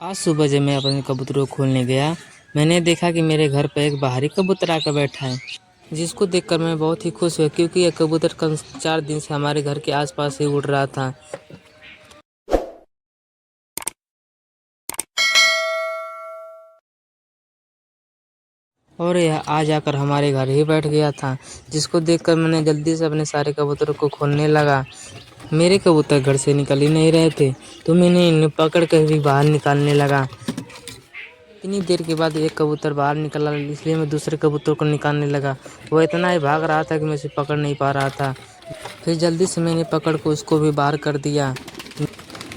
आज सुबह जब मैं अपने कबूतरों को खोलने गया, मैंने देखा कि मेरे घर पर एक बाहरी कबूतर आकर बैठा है, जिसको देखकर मैं बहुत ही खुश हुआ क्योंकि यह कबूतर कम 4 दिन से हमारे घर के आसपास ही उड़ रहा था और यह आज आकर हमारे घर ही बैठ गया था, जिसको देखकर मैंने जल्दी से अपने सारे कबूतरों को खोलने लगा। मेरे कबूतर घर से निकल ही नहीं रहे थे, तो मैंने इन्हें पकड़ कर भी बाहर निकालने लगा। इतनी देर के बाद एक कबूतर बाहर निकला, इसलिए मैं दूसरे कबूतर को निकालने लगा। वो इतना ही भाग रहा था कि मैं उसे पकड़ नहीं पा रहा था। फिर जल्दी से मैंने पकड़ को उसको भी बाहर कर दिया।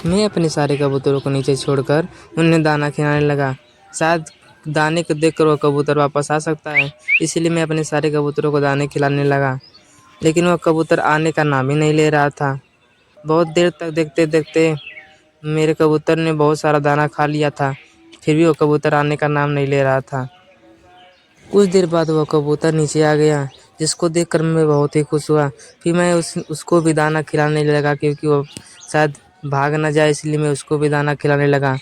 मैं अपने सारे कबूतरों को नीचे छोड़कर उन्हें दाना खिलाने लगा। शायद दाने को देखकर वह कबूतर वापस आ सकता है, इसलिए मैं अपने सारे कबूतरों को दाने खिलाने लगा। लेकिन वह कबूतर आने का नाम ही नहीं ले रहा था। बहुत देर तक देखते देखते मेरे कबूतर ने बहुत सारा दाना खा लिया था, फिर भी वो कबूतर आने का नाम नहीं ले रहा था। कुछ देर बाद वह कबूतर नीचे आ गया, जिसको देखकर मैं बहुत ही खुश हुआ। फिर मैं उसको भी दाना खिलाने लगा क्योंकि वो शायद भाग ना जाए, इसलिए मैं उसको भी दाना खिलाने लगा।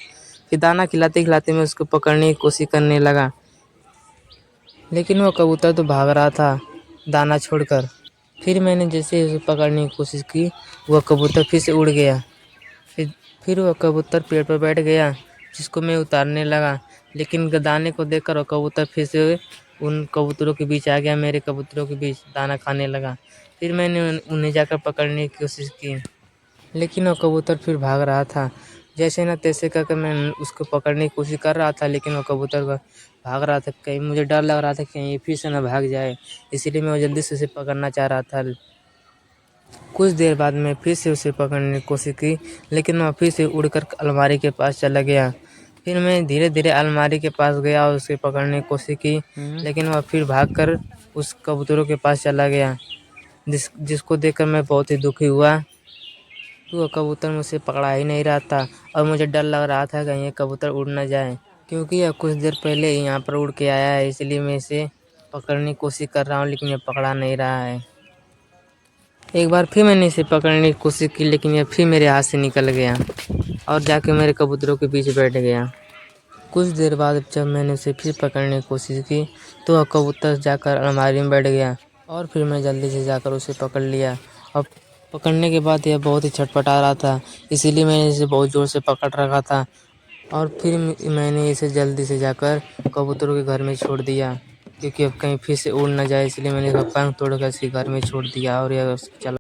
फिर दाना खिलाते खिलाते मैं उसको पकड़ने की कोशिश करने लगा, लेकिन वो कबूतर तो भाग रहा था दाना छोड़कर। फिर मैंने जैसे ही उसे पकड़ने की कोशिश की, वह कबूतर फिर से उड़ गया। फिर वह कबूतर पेड़ पर बैठ गया, जिसको मैं उतारने लगा, लेकिन दाने को देखकर वह कबूतर फिर से उन कबूतरों के बीच आ गया, मेरे कबूतरों के बीच दाना खाने लगा। फिर मैंने उन्हें जाकर पकड़ने की कोशिश की, लेकिन वह कबूतर फिर भाग रहा था। जैसे न तैसे करके मैं उसको पकड़ने की कोशिश कर रहा था, लेकिन वह कबूतर भाग रहा था। कहीं मुझे डर लग रहा था कि कहीं ये फिर से न भाग जाए, इसीलिए मैं जल्दी से उसे पकड़ना चाह रहा था। कुछ देर बाद मैं फिर से उसे पकड़ने की कोशिश की, लेकिन वह फिर से उड़कर अलमारी के पास चला गया। फिर मैं धीरे धीरे अलमारी के पास गया और उसे पकड़ने की कोशिश की, लेकिन वह फिर भागकर उस कबूतरों के पास चला गया, जिसको देखकर मैं बहुत ही दुखी हुआ। तो वह कबूतर मुझसे पकड़ा ही नहीं रहा था और मुझे डर लग रहा था कहीं ये कबूतर उड़ ना जाए, क्योंकि यह कुछ देर पहले ही यहाँ पर उड़ के आया है। इसलिए मैं इसे पकड़ने की कोशिश कर रहा हूँ, लेकिन यह पकड़ा नहीं रहा है। एक बार फिर मैंने इसे पकड़ने की कोशिश की, लेकिन यह फिर मेरे हाथ से निकल गया और जाके मेरे कबूतरों के बीच बैठ गया। कुछ देर बाद जब मैंने उसे फिर पकड़ने की कोशिश की, तो वह कबूतर जाकर अलमारी में बैठ गया और फिर मैं जल्दी से जाकर उसे पकड़ लिया। और पकड़ने के बाद यह बहुत ही छटपटा रहा था, इसीलिए मैंने इसे बहुत ज़ोर से पकड़ रखा था और फिर मैंने इसे जल्दी से जाकर कबूतरों के घर में छोड़ दिया, क्योंकि अब कहीं फिर से उड़ ना जाए, इसलिए मैंने इसका पंख तोड़कर इसे घर में छोड़ दिया और यह चला।